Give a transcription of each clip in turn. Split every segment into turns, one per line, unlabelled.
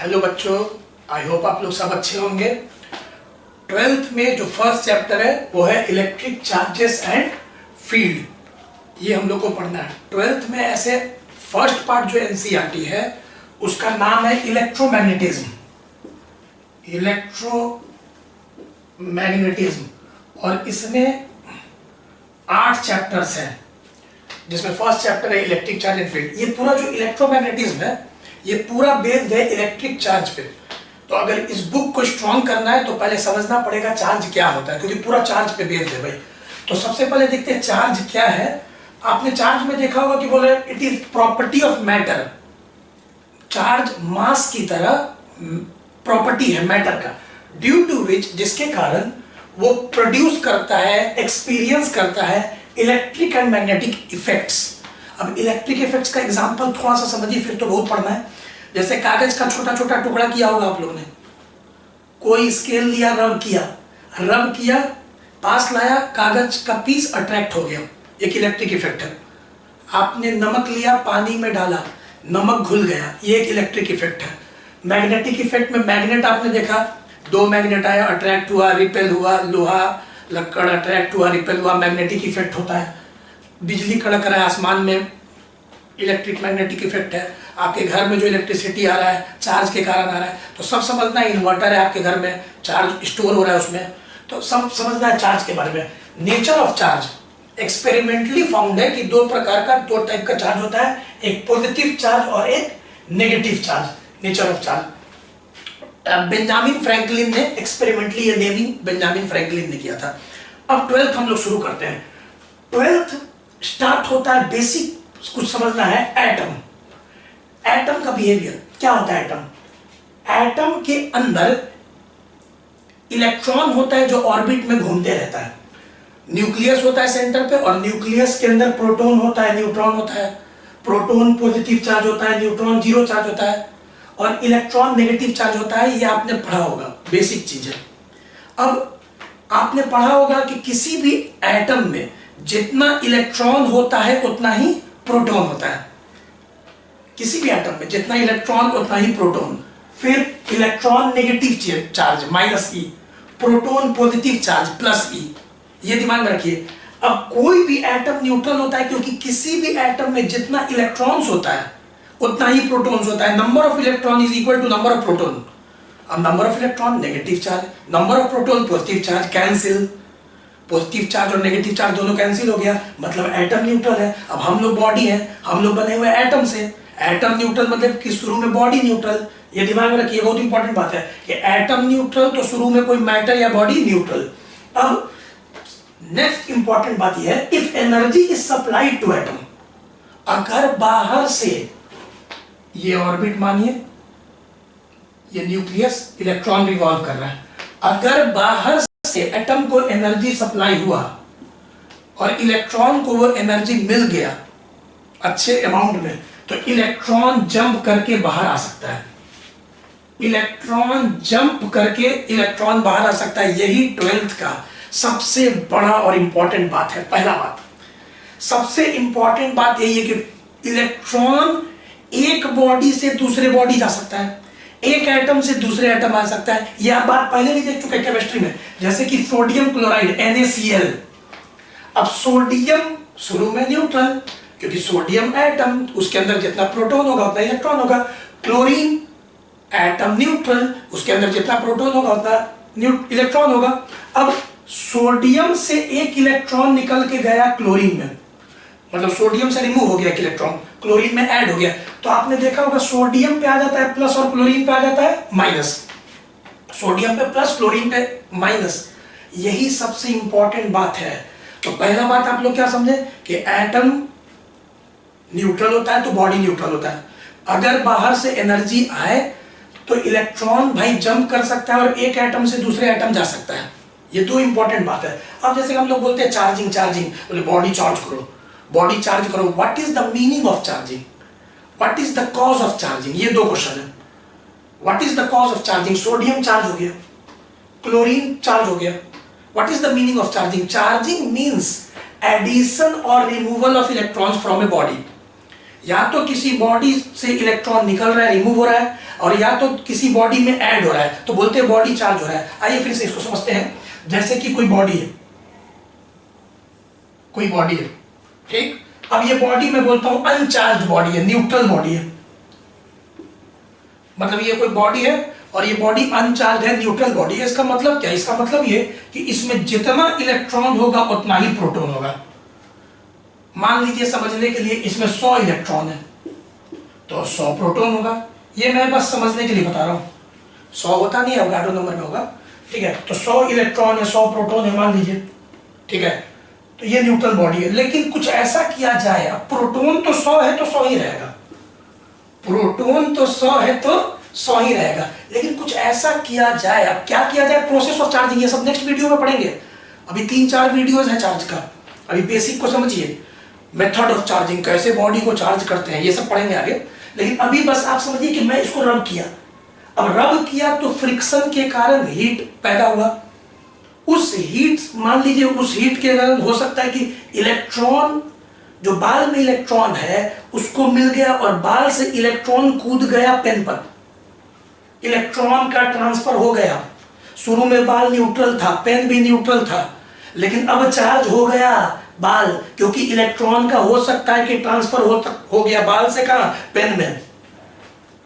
Hello बच्चों, I hope आप लोग सब अच्छे होंगे। 12th में जो फर्स्ट चैप्टर है वो है इलेक्ट्रिक चार्जेस एंड फील्ड। ये हम लोग को पढ़ना है 12th में। ऐसे फर्स्ट पार्ट जो एनसीईआरटी है उसका नाम है इलेक्ट्रोमैग्नेटिज्म। और इसमें 8 चैप्टर्स हैं, जिसमें फर्स्ट चैप्टर है इलेक्ट्रिक चार्ज एंड फील्ड। ये पूरा जो इलेक्ट्रोमैग्नेटिज्म है ये पूरा बेस्ड है इलेक्ट्रिक चार्ज पे। तो अगर इस बुक को स्ट्रॉन्ग करना है तो पहले समझना पड़ेगा चार्ज क्या होता है, क्योंकि पूरा चार्ज पे बेस्ड है भाई। तो सबसे पहले देखते हैं चार्ज क्या है। आपने चार्ज में देखा होगा कि बोले it is property of matter. Charge mass की तरह प्रॉपर्टी है मैटर का, ड्यू टू विच, जिसके कारण वो प्रोड्यूस करता है, एक्सपीरियंस करता है इलेक्ट्रिक एंड मैग्नेटिक इफेक्ट्स। अब इलेक्ट्रिक इफेक्ट्स का एग्जांपल थोड़ा सा समझिए, फिर तो बहुत पढ़ना है। जैसे कागज का छोटा छोटा टुकड़ा किया होगा आप लोगों ने, कोई स्केल लिया, रब किया, पास लाया, कागज का पीस अट्रैक्ट हो गया, एक इलेक्ट्रिक इफेक्ट है। आपने नमक लिया, पानी में डाला, नमक घुल गया, ये एक इलेक्ट्रिक इफेक्ट है। मैग्नेटिक इफेक्ट में मैग्नेट आपने देखा, 2 मैग्नेट आया, अट्रैक्ट हुआ, रिपेल हुआ, लोहा लक्कड़ अट्रैक्ट हुआ, रिपेल हुआ, मैग्नेटिक इफेक्ट होता है। बिजली कड़क रहा है आसमान में, इलेक्ट्रिक मैग्नेटिक इफेक्ट है। आपके घर में जो इलेक्ट्रिसिटी आ रहा है चार्ज के कारण आ रहा है, तो सब समझना है। इन्वर्टर है आपके घर में, चार्ज स्टोर हो रहा है उसमें, तो सब समझना है चार्ज के बारे में। Nature of charge experimentally found है कि 2 टाइप का चार्ज होता है, एक पॉजिटिव चार्ज और एक negative charge. Nature of charge Benjamin Franklin ने एक्सपेरिमेंटली, ये नेमिंग बेंजामिन फ्रैंकलिन ने किया था। अब 12th हम लोग शुरू करते हैं। 12th स्टार्ट होता है, बेसिक कुछ समझना है, एटम। एटम का बिहेवियर क्या होता है। एटम के अंदर इलेक्ट्रॉन होता है जो ऑर्बिट में घूमते रहता है। न्यूक्लियस होता है सेंटर पे, और न्यूक्लियस के अंदर प्रोटॉन होता है, न्यूट्रॉन होता है। प्रोटॉन पॉजिटिव चार्ज होता है, न्यूट्रॉन जीरो चार्ज होता है, और इलेक्ट्रॉन नेगेटिव चार्ज होता है। ये आपने पढ़ा होगा, बेसिक चीज है। अब आपने पढ़ा होगा कि किसी भी एटम में जितना इलेक्ट्रॉन होता है उतना ही प्रोटॉन होता है। किसी भी एटम में जितना इलेक्ट्रॉन उतना ही प्रोटॉन। फिर electron negative charge -E, proton positive charge +E। ये दिमाग में रखिए। अब कोई भी एटम न्यूट्रल होता है, क्योंकि किसी भी एटम में जितना इलेक्ट्रॉन्स होता है उतना ही प्रोटॉन्स होता है। Number of electron is equal to number of proton. अब number of electron negative charge, number of proton positive charge, cancel. Positive charge और नेगेटिव चार्ज दोनों कैंसिल हो गया, मतलब एटम न्यूट्रल है। अब हम लोग बॉडी है, हम लोग बने हुए एटम से। एटम न्यूट्रल मतलब कि शुरू में बॉडी न्यूट्रल। ये दिमाग में रखिए, बहुत इंपॉर्टेंट बात है कि एटम न्यूट्रल तो शुरू में कोई मैटर या बॉडी न्यूट्रल। अब नेक्स्ट इंपॉर्टेंट बात यह है, if energy is supplied to atom, अगर बाहर से, ये ऑर्बिट मानिए, ये न्यूक्लियस, इलेक्ट्रॉन रिवॉल्व कर रहा है, अगर बाहर से एटम को एनर्जी सप्लाई हुआ और इलेक्ट्रॉन को वो एनर्जी मिल गया अच्छे अमाउंट में, तो इलेक्ट्रॉन जंप करके बाहर आ सकता है। इलेक्ट्रॉन जंप करके इलेक्ट्रॉन बाहर आ सकता है। यही 12th का सबसे बड़ा और इंपॉर्टेंट बात है। पहला बात, सबसे इंपॉर्टेंट बात यही है कि इलेक्ट्रॉन एक बॉडी से दूसरे बॉडी जा सकता है, एक एटम से दूसरे एटम आ सकता है। यह आप बात पहले भी देख चुके हैं केमिस्ट्री में, जैसे कि सोडियम क्लोराइड NaCl। अब सोडियम शुरू में न्यूट्रल, क्योंकि सोडियम एटम, उसके अंदर जितना प्रोटॉन होगा उतना इलेक्ट्रॉन होगा। क्लोरीन एटम न्यूट्रल, उसके अंदर जितना प्रोटॉन होगा उतना इलेक्ट्रॉन होगा। अब सोडियम से एक इलेक्ट्रॉन निकल के गया क्लोरीन में, मतलब सोडियम से रिमूव हो गया इलेक्ट्रॉन, क्लोरीन में ऐड हो गया, तो आपने देखा होगा सोडियम पे आ जाता है प्लस और क्लोरीन पे आ जाता है माइनस। सोडियम पे प्लस, क्लोरीन पे माइनस। यही सबसे इंपॉर्टेंट बात है। तो पहला बात आप लोग क्या समझे कि एटम न्यूट्रल होता है तो बॉडी न्यूट्रल होता है। अगर बाहर से एनर्जी आए तो इलेक्ट्रॉन भाई जंप कर सकता है और एक एटम से दूसरे एटम जा सकता है। ये 2 इंपॉर्टेंट बात है। अब जैसे हम लोग बोलते हैं चार्जिंग, बोले बॉडी चार्ज करो, बॉडी चार्ज करो। What is the meaning of charging, what is the cause of charging, ये 2 क्वेश्चन है। What is the cause of charging, sodium charge हो गया, क्लोरीन चार्ज हो गया। What is the meaning of charging, charging means addition और removal of electrons from a body. या तो किसी बॉडी से इलेक्ट्रॉन निकल रहा है, रिमूव हो रहा है, और या तो किसी बॉडी में ऐड हो रहा है, तो बोलते हैं बॉडी चार्ज हो रहा है। आइए फिर से इसको समझते हैं। जैसे कि कोई बॉडी है, कोई बॉडी है, ठीक। अब ये बॉडी मैं बोलता हूं अनचार्ज बॉडी है, न्यूट्रल बॉडी है। मतलब ये कोई बॉडी है और ये बॉडी अनचार्ज है, न्यूट्रल बॉडी है। इसका मतलब क्या? इसका मतलब ये कि इसमें जितना इलेक्ट्रॉन होगा उतना ही प्रोटॉन होगा। मान लीजिए समझने के लिए इसमें 100 इलेक्ट्रॉन है तो 100 प्रोटॉन होगा। ये मैं बस समझने के लिए बता रहा हूं, 100 होता नहीं है, अवोगाड्रो नंबर में होगा, ठीक है। तो 100 इलेक्ट्रॉन है, 100 प्रोटॉन है मान लीजिए, ठीक है। तो ये न्यूट्रल बॉडी है। लेकिन कुछ ऐसा किया जाए, अब प्रोटॉन तो 100 है तो 100 ही रहेगा, प्रोटॉन तो 100 है तो 100 ही रहेगा। लेकिन कुछ ऐसा किया जाए, अब क्या किया जाए? प्रोसेस ऑफ चार्जिंग, ये सब नेक्स्ट वीडियो में पढ़ेंगे। अभी 3-4 वीडियोस है चार्ज का, अभी बेसिक को समझिए, मेथड ऑफ चार्जिंग, कैसे बॉडी को चार्ज करते हैं, ये सब पढ़ेंगे आगे। लेकिन अभी बस आप समझिए कि मैं इसको रब किया। अब रब किया तो फ्रिक्शन के कारण हीट पैदा हुआ। उस हीट, मान लीजिए उस हीट के कारण हो सकता है कि इलेक्ट्रॉन, जो बाल में इलेक्ट्रॉन है उसको मिल गया और बाल से इलेक्ट्रॉन कूद गया पेन पर, इलेक्ट्रॉन का ट्रांसफर हो गया। शुरू में बाल न्यूट्रल था, पेन भी न्यूट्रल था, लेकिन अब चार्ज हो गया बाल, क्योंकि इलेक्ट्रॉन का हो सकता है कि ट्रांसफर हो गया बाल से कहां? पेन में।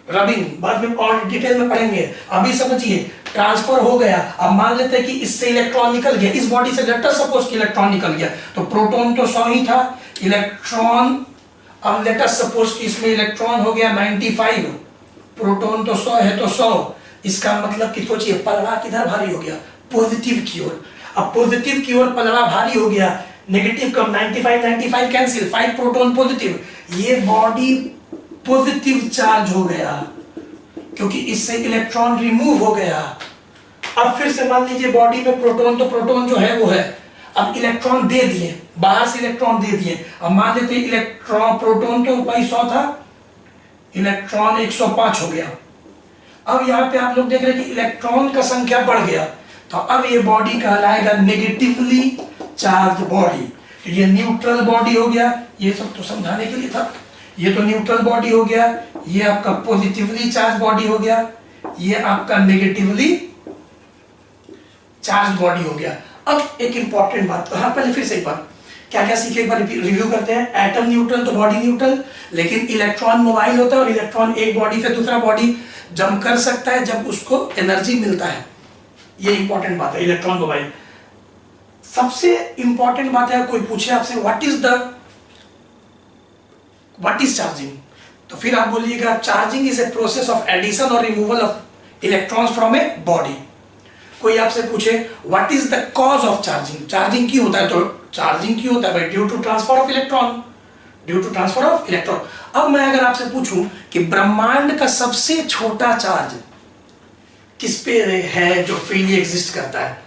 रबिंग बाद में और डिटेल में पढ़ेंगे, अभी समझिए ट्रांसफर हो गया। अब मान लेते हैं कि इससे इलेक्ट्रॉन निकल गया, इस बॉडी से लेट अस सपोज कि इलेक्ट्रॉन निकल गया, तो प्रोटॉन तो 100 ही था, इलेक्ट्रॉन, अब लेट अस सपोज कि इसमें इलेक्ट्रॉन हो गया 95, प्रोटॉन तो 100 है तो 100। इसका मतलब कि सोचिए पलड़ा किधर भारी हो गया? पॉजिटिव की ओर। अब पॉजिटिव की ओर पलड़ा भारी हो गया, नेगेटिव कम, 95 कैंसिल, 5 प्रोटॉन पॉजिटिव, ये बॉडी पॉजिटिव चार्ज हो गया क्योंकि इससे इलेक्ट्रॉन रिमूव हो गया। अब फिर से मान लीजिए बॉडी में प्रोटॉन, तो प्रोटॉन जो है वो है, अब इलेक्ट्रॉन दे दिए, बाहर से इलेक्ट्रॉन दे दिए। अब मान लेते इलेक्ट्रॉन, प्रोटॉन तो भाई 100 था, इलेक्ट्रॉन 105 हो गया। अब यहाँ पे आप लोग देख रहे हैं कि इलेक्ट्रॉन का संख्या बढ़ गया, तो अब ये बॉडी कहलाएगा नेगेटिवली चार्ज बॉडी। तो ये न्यूट्रल बॉडी हो गया, ये सब तो समझाने के लिए था। ये तो न्यूट्रल बॉडी हो गया, ये आपका पॉजिटिवली चार्ज बॉडी हो गया, ये आपका नेगेटिवली चार्ज बॉडी हो गया। अब एक इंपॉर्टेंट बात, हाँ पहले फिर से एक बात, क्या क्या सीखे एक बार रिव्यू करते हैं। एटम न्यूट्रल तो बॉडी न्यूट्रल, लेकिन इलेक्ट्रॉन मोबाइल होता है और इलेक्ट्रॉन एक बॉडी से दूसरा बॉडी जंप कर सकता है जब उसको एनर्जी मिलता है। ये इंपॉर्टेंट बात है, इलेक्ट्रॉन मोबाइल। सबसे इंपॉर्टेंट बात है, कोई पूछे आपसे व्हाट इज चार्जिंग, तो फिर आप बोलिएगा charging is a process of addition और removal of electrons from a body. कोई आपसे पूछे what is the cause of charging, charging क्यों होता है, तो चार्जिंग क्यों होता है भाई? Due to transfer of electron, due to transfer of electron. अब मैं अगर आपसे पूछूं कि ब्रह्मांड का सबसे छोटा चार्ज किस पे है जो फ्रीली एग्जिस्ट करता है,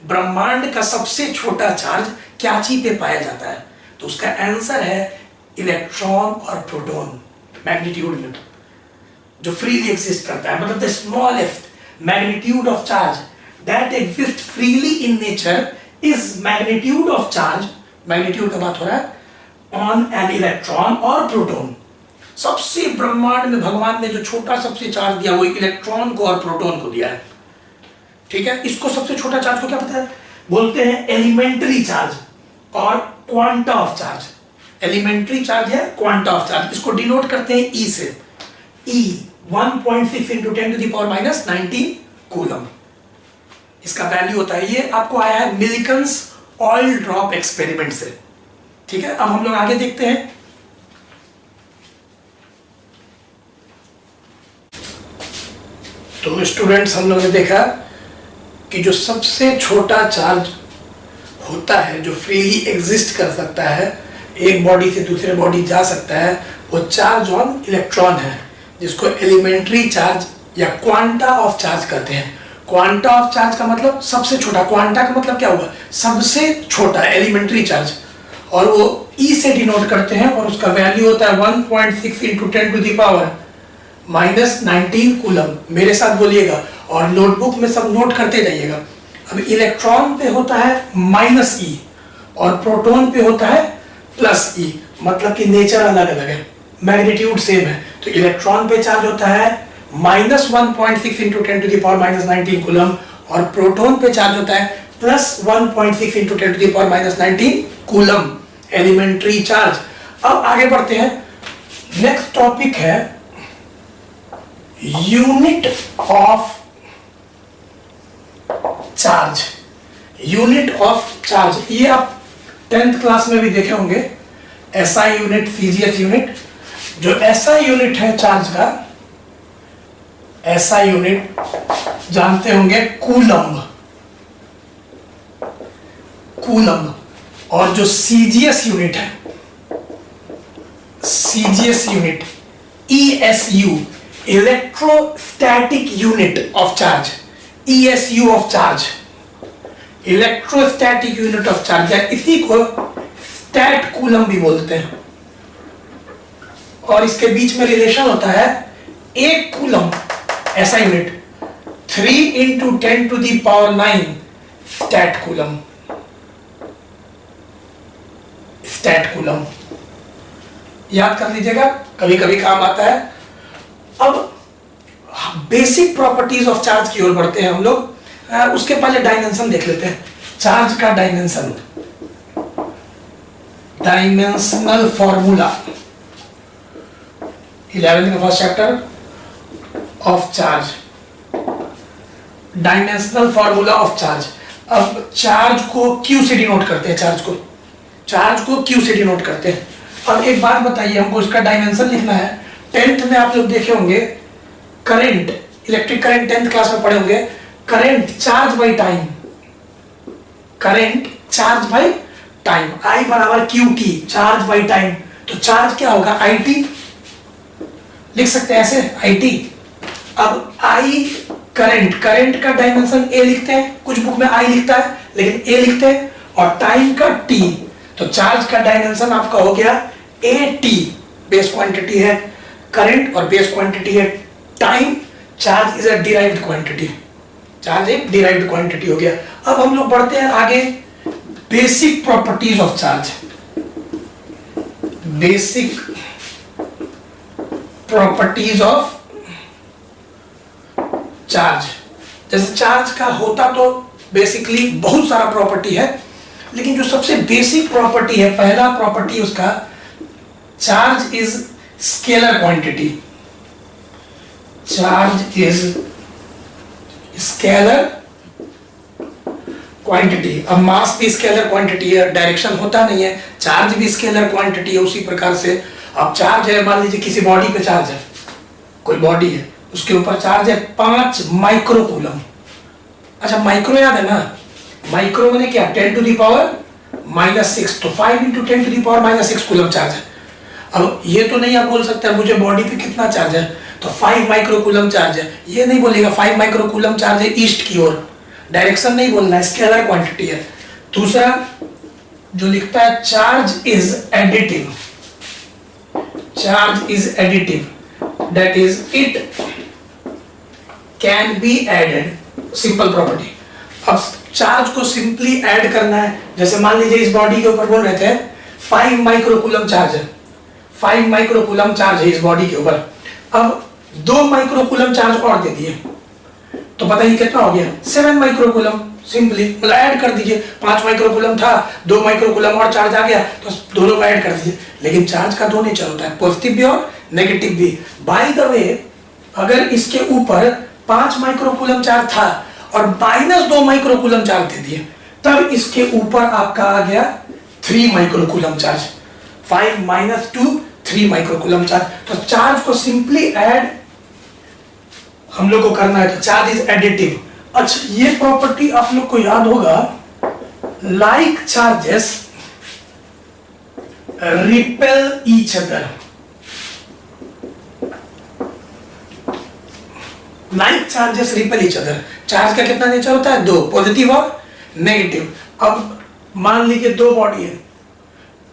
ब्रह्मांड का सबसे छोटा चार्ज क्या चीज पे पाया जाता है, तो उसका आंसर है इलेक्ट्रॉन और प्रोटॉन मैग्नीट्यूड में, जो फ्रीली एग्जिस्ट करता है। मतलब the smallest magnitude of charge that exist freely in nature is magnitude of charge, magnitude का बात हो रहा है, ऑन एन इलेक्ट्रॉन और प्रोटॉन। सबसे ब्रह्मांड में भगवान ने जो छोटा सबसे चार्ज दिया वो इलेक्ट्रॉन को और प्रोटॉन को दिया है, ठीक है। इसको सबसे छोटा चार्ज को क्या पता है? बोलते हैं एलिमेंट्री चार्ज और quanta of charge. Elementary charge है, क्वांटा ऑफ चार्ज, इसको डिनोट करते हैं ई से। ई 1.6 × 10⁻⁻19 कूलम इसका वैल्यू होता है। ये आपको आया है मिल्किंस ऑयल ड्रॉप एक्सपेरिमेंट से, ठीक है। अब हम लोग आगे देखते हैं। तो स्टूडेंट्स, हम लोगों ने देखा कि जो सबसे छोटा चार्ज होता है जो फ्रीली एग्जिस्ट कर सकता है, एक बॉडी से दूसरे बॉडी जा सकता है, वो चार्ज ऑन इलेक्ट्रॉन है, जिसको एलिमेंट्री चार्ज या क्वांटा ऑफ चार्ज कहते हैं। क्वांटा ऑफ चार्ज का मतलब सबसे छोटा, क्वांटा का मतलब क्या हुआ? सबसे छोटा, एलिमेंट्री चार्ज, और वो ई से डिनोट करते हैं और उसका वैल्यू होता है 1.6 × 10⁻⁻19 कूलम। मेरे साथ बोलिएगा और नोटबुक में सब नोट करते जाइएगा। अब इलेक्ट्रॉन पे होता है -e और प्रोटॉन पे होता है +e, मतलब कि नेचर अलग अलग है। मैग्नीट्यूड सेम है, तो इलेक्ट्रॉन पे चार्ज होता है -1.6 into 10 to the power -19 coulomb, और प्रोटॉन पे चार्ज होता है +1.6 into 10 to the power -19 coulomb, elementary charge. अब आगे बढ़ते हैं, नेक्स्ट टॉपिक है unit of charge. Unit of charge ये आप 10th क्लास में भी देखे होंगे, एसआई यूनिट, सीजीएस यूनिट। जो एसआई यूनिट है चार्ज का, एसआई यूनिट जानते होंगे कूलम, कूलम। और जो सीजीएस यूनिट है, CGS unit, ईएसयू, electrostatic unit of charge, ईएसयू of charge, electrostatic unit of charge, या इसी को स्टैट कूलम भी बोलते हैं। और इसके बीच में रिलेशन होता है, एक कूलम ऐसा unit 3 into 10 to the power 9 stat coulomb, stat coulomb याद कर लीजिएगा, कभी कभी काम आता है। अब बेसिक प्रॉपर्टीज ऑफ चार्ज की ओर बढ़ते हैं हम लोग। उसके पहले डायमेंशन देख लेते हैं, चार्ज का डायमेंशन, डायमेंशनल फॉर्मूला, 11th का first chapter of charge, dimensional formula of charge. अब चार्ज को क्यू से डिनोट करते हैं, चार्ज को क्यू से डिनोट करते हैं। अब एक बात बताइए, हमको इसका डायमेंशन लिखना है। 10th में आप लोग देखे होंगे current, electric current 10th class में पढ़े होंगे, current charge by time, current charge by time, I बराबर Q T, charge by time. तो चार्ज क्या होगा, आई टी लिख सकते हैं ऐसे, आई टी। अब आई करंट, करंट का डायमेंशन ए लिखते हैं, कुछ बुक में आई लिखता है लेकिन ए लिखते हैं, और टाइम का टी। तो चार्ज का डायमेंशन आपका हो गया ए टी, बेस क्वांटिटी है करंट और बेस क्वांटिटी है time. Charge is a derived quantity, charge एक डिराइव्ड क्वांटिटी हो गया। अब हम लोग बढ़ते हैं आगे, basic properties of charge, basic properties of charge. जैसे चार्ज का होता तो बेसिकली बहुत सारा प्रॉपर्टी है, लेकिन जो सबसे बेसिक प्रॉपर्टी है, पहला प्रॉपर्टी उसका, charge is scalar quantity, charge is scalar quantity. अब मास भी स्केलर क्वांटिटी है, डायरेक्शन होता नहीं है, चार्ज भी स्केलर क्वांटिटी है उसी प्रकार से। अब चार्ज है, मान लीजिए किसी बॉडी पे चार्ज है, कोई बॉडी है उसके ऊपर चार्ज है 5 माइक्रो कूलम। अच्छा माइक्रो याद है ना, माइक्रो मैंने क्या, 10 टू दी पावर -6, तो 5 into 10 to the power -6 coulomb charge है। अब ये तो नहीं आप बोल सकते मुझे बॉडी पे कितना चार्ज है, तो 5 माइक्रो कूलम चार्ज है, ये नहीं बोलेगा 5 माइक्रो कूलम चार्ज है ईस्ट की ओर, डायरेक्शन नहीं बोलना है, स्केलर क्वांटिटी है। दूसरा जो लिखता है, charge is additive, charge is additive, that is it can be added, simple property. अब चार्ज को सिंपली ऐड करना है, जैसे मान लीजिए इस बॉडी के ऊपर बोल रहे थे 5 माइक्रो कूलम चार्ज है, 5 माइक्रो कूलम चार्ज है इस बॉडी के ऊपर। अब 2 माइक्रो कूलम चार्ज और दे दिए, तो बताइए कितना हो गया, 7 माइक्रो कूलम। सिंपली मतलब ऐड कर दीजिए, 5 माइक्रो कूलम था, 2 माइक्रो कूलम और चार्ज आ गया, तो दोनों को ऐड कर दीजिए। लेकिन चार्ज का दो नेचर होता है, पॉजिटिव भी और नेगेटिव भी। बाय द वे, अगर इसके ऊपर 5 माइक्रो कूलम चार्ज था और -2 माइक्रो कूलम चार्ज दे दिए, तब इसके ऊपर आपका आ गया 3 micro coulomb charge, 5 - 2 3 micro coulomb charge. तो चार्ज को सिंपली ऐड हम लोग को करना है, तो चार्ज इज एडिटिव। अच्छा ये प्रॉपर्टी आप लोग को याद होगा, like charges repel each other, like charges repel each other. Charge का कितना नेचर होता है, 2, पॉजिटिव और नेगेटिव। अब मान लीजिए 2 बॉडी है,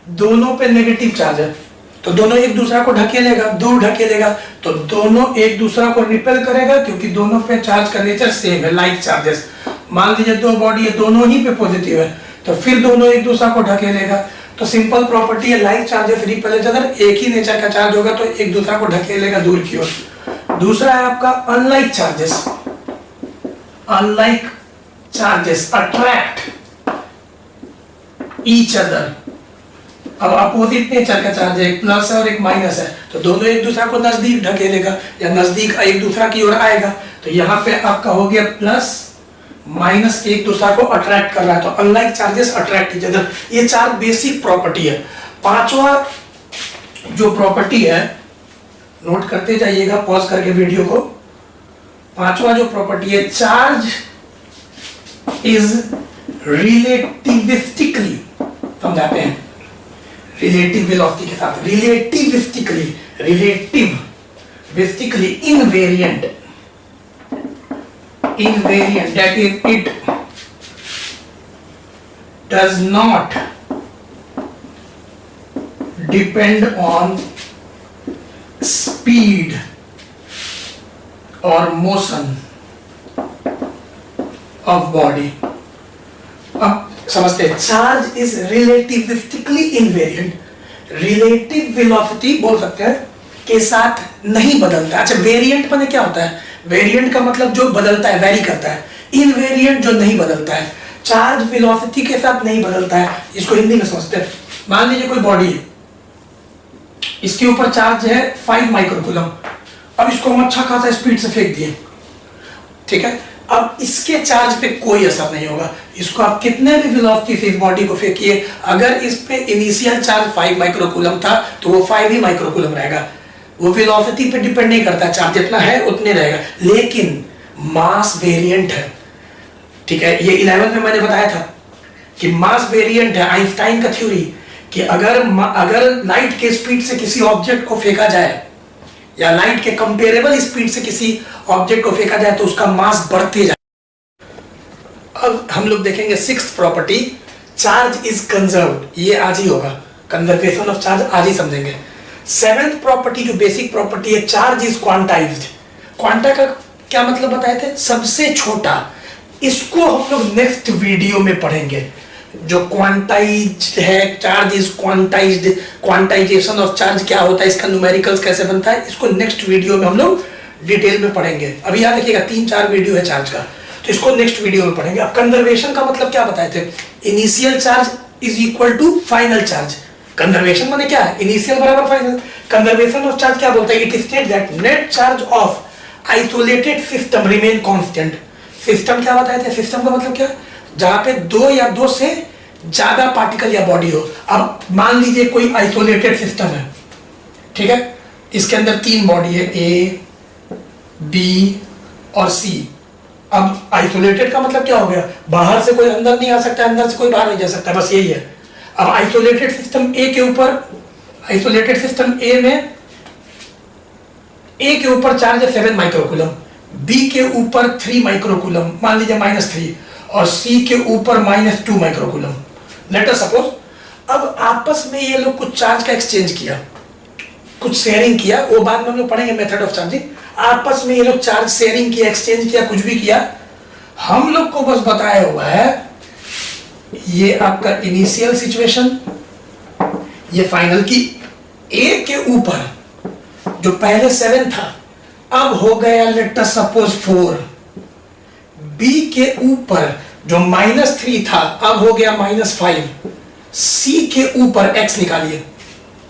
दोनों पे नेगेटिव चार्ज है, तो दोनों एक दूसरा को ढकेलेगा, दूर ढकेलेगा, तो दोनों एक दूसरा को रिपेल करेगा, क्योंकि दोनों पे चार्ज का नेचर सेम है, लाइक चार्जेस। मान लीजिए 2 बॉडी है, दोनों ही पे पॉजिटिव है, तो फिर दोनों एक दूसरा को ढकेलेगा। तो सिंपल प्रॉपर्टी है लाइक चार्जेस रिपेल, अगर एक ही नेचर का चार्ज होगा तो एक दूसरा को ढकेलेगा दूर की ओर। दूसरा है आपका unlike charges, unlike charges attract each other. अब अपोजिट नेचर का चार्ज है, एक प्लस है और एक माइनस है, तो दोनों एक दूसरा को नजदीक ढकेलेगा या नजदीक एक दूसरा की ओर आएगा। तो यहाँ पे आपका हो गया प्लस माइनस एक दूसरा को अट्रैक्ट कर रहा है, तो unlike charges attract each other. ये 4 बेसिक प्रॉपर्टी है। पांचवा जो प्रॉपर्टी है, नोट करते जाइएगा पॉज करके वीडियो को। पांचवा जो प्रॉपर्टी है, चार्ज इज रिलेटिविस्टिकली, समझाते हैं रिलेटिव वेलोसिटी के साथ, रिलेटिविस्टिकली invariant, that is it does not depend on speed or motion of body। अब समझते हैं, charge is relativistically invariant, relative velocity बोल सकते हैं के साथ नहीं बदलता। अच्छा, वेरिएंट माने क्या होता है? वेरिएंट का मतलब जो बदलता है, वेरी करता है। इनवेरिएंट जो नहीं बदलता है। चार्ज वेलोसिटी के साथ नहीं बदलता है, इसको हिंदी में समझते हैं। मान लीजिए कोई बॉडी है, इसके ऊपर चार्ज है 5 माइक्रोकूलम, अब इसको हम अच्छा खासा स्पीड से फेंक दिए, ठीक है। अब इसके चार्ज पे कोई असर नहीं होगा, इसको आप कितने भी वेलोसिटी से इस बॉडी को फेंकिए, अगर इस पे इनिशियल चार्ज 5 माइक्रोकूलम था तो वो 5 ही माइक्रोकूलम रहेगा। वो वेलोसिटी पे डिपेंड नहीं करता, चार्ज जितना है उतने रहेगा। लेकिन मास वेरिएंट है, ठीक है। ये 11 में मैंने बताया था कि मास वेरिएंट है, आइंस्टाइन का थ्योरी, कि अगर लाइट के स्पीड से किसी ऑब्जेक्ट को फेंका जाए या लाइट के कंपेरेबल स्पीड से किसी ऑब्जेक्ट को फेंका जाए तो उसका मास बढ़ते जाए। अब हम लोग देखेंगे 6th property, charge is conserved. ये आज ही होगा, कंजर्वेशन ऑफ चार्ज आज ही समझेंगे। 7th प्रॉपर्टी जो बेसिक प्रॉपर्टी है, चार्ज इज क्वांटाइज्ड। क्वांटा का क्या मतलब बताए थे? सबसे छोटा। इसको हम लोग नेक्स्ट वीडियो में पढ़ेंगे। जो क्वांटाइज्ड है, charge is quantized, quantization of charge क्या होता है, इसका न्यूमेरिकल्स कैसे बनता है, इसको नेक्स्ट वीडियो में हम लोग डिटेल में पढ़ेंगे। अभी याद रखिएगा 3-4 वीडियो है चार्ज का, तो इसको नेक्स्ट वीडियो में पढ़ेंगे। अब कंजर्वेशन का मतलब क्या बताए थे? Initial charge is equal to final charge. Conservation माने क्या है? इनिशियल बराबर फाइनल। कंजर्वेशन ऑफ चार्ज क्या बोलता है? It states that net charge of isolated system remain constant. System क्या बताए थे? सिस्टम का मतलब क्या? जहां पे 2 या 2 से ज्यादा पार्टिकल या बॉडी हो। अब मान लीजिए कोई आइसोलेटेड सिस्टम है, ठीक है, इसके अंदर 3 बॉडी है, ए, बी और सी। अब आइसोलेटेड का मतलब क्या हो गया? बाहर से कोई अंदर नहीं आ सकता, अंदर से कोई बाहर नहीं जा सकता, बस यही है। अब आइसोलेटेड सिस्टम ए के ऊपर, आइसोलेटेड सिस्टम ए में ए के ऊपर चार्ज है 7 माइक्रोकूलम, बी के ऊपर 3 माइक्रोकूलम, मान लीजिए -3, और सी के ऊपर -2 माइक्रोकूलम। लेट अस सपोज अब आपस में ये लोग कुछ चार्ज का एक्सचेंज किया, कुछ शेयरिंग किया, वो बाद में हम लोग पढ़ेंगे मेथड ऑफ चार्जिंग। आपस में ये लोग चार्ज शेयरिंग किया, एक्सचेंज किया, कुछ भी किया, हम लोग को बस बताया हुआ है ये आपका इनिशियल सिचुएशन, ये फाइनल की। ए के ऊपर जो पहले 7 था अब हो गया लेट अस सपोज 4। बी के ऊपर जो -3 था अब हो गया -5। सी के ऊपर x निकालिए,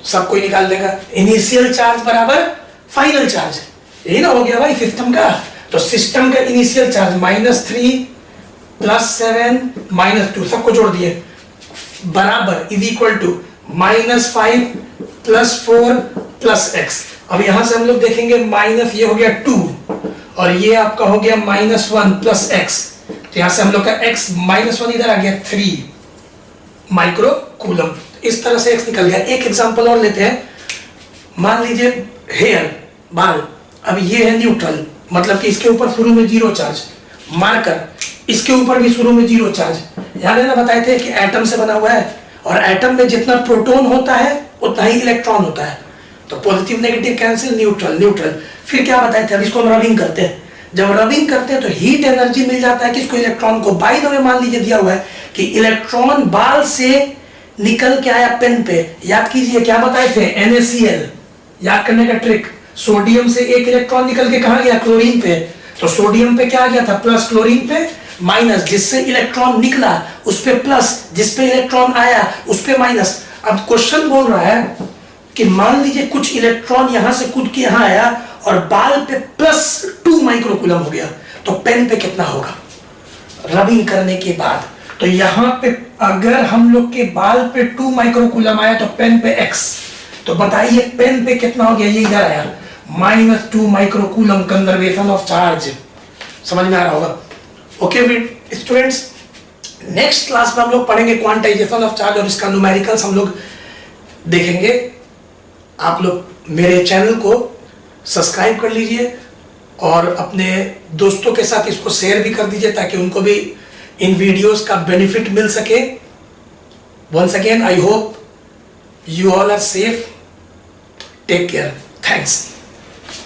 सब कोई निकाल देगा। इनिशियल चार्ज बराबर फाइनल चार्ज, यही ना हो गया भाई सिस्टम का। तो सिस्टम का इनिशियल चार्ज -3 +7 -2 सबको जोड़ दिए, बराबर इज इक्वल टू -5 +4 +x। अब यहां से हम लोग देखेंगे माइनस, ये हो गया 2 और ये आपका हो गया -1 +x। तो यहां से हम लोग का x -1 इधर आ गया 3 माइक्रोकूलम। इस तरह से x निकल गया। एक एग्जांपल और लेते हैं, मान लीजिए हेयर, बाल। अब ये है न्यूट्रल, मतलब कि इसके ऊपर शुरू में 0 चार्ज। मार्कर, इसके ऊपर भी शुरू में 0 चार्ज। याद है ना, बताए थे कि एटम से बना हुआ है और एटम में जितना प्रोटॉन होता है उतना ही इलेक्ट्रॉन होता है। तो positive negative cancel, neutral neutral. फिर क्या बताए थे? अब इसको हम रबिंग करते हैं। जब रबिंग करते हैं तो हीट एनर्जी मिल जाता है किसको? इलेक्ट्रॉन को। बाय द वे मान लीजिए दिया हुआ है कि इलेक्ट्रॉन बाल से निकल के आया पेन पे। याद कीजिए क्या बताए थे, NaCl। याद करने का ट्रिक, सोडियम से एक इलेक्ट्रॉन निकल के कहां गया, क्लोरीन पे। तो सोडियम पे क्या आ गया था, प्लस, क्लोरीन पे माइनस। जिससे इलेक्ट्रॉन निकला उस पे प्लस, जिस पे इलेक्ट्रॉन आया उस पे माइनस। अब क्वेश्चन बोल रहा है कि मान लीजिए कुछ इलेक्ट्रॉन यहां से कूद के यहां आया और बाल पे +2 माइक्रोकूलम हो गया, तो पेन पे कितना होगा रबिंग करने के बाद। तो यहां पे अगर हम लोग के बाल पे 2 माइक्रोकूलम आया तो पेन पे x। तो बताइए पेन पे कितना हो गया, ये इधर आया -2 माइक्रोकूलम कंजर्वेशन ऑफ चार्ज। समझ में आ रहा होगा। ओके स्टूडेंट्स, नेक्स्ट क्लास में हम लोग पढ़ेंगे क्वांटाइजेशन ऑफ चार्ज और इसका न्यूमेरिकल्स हम लोग देखेंगे। आप लोग मेरे चैनल को सब्सक्राइब कर लीजिए और अपने दोस्तों के साथ इसको शेयर भी कर दीजिए ताकि उनको भी इन वीडियोस का बेनिफिट मिल सके। Once again I hope you all are safe. Take care. Thanks.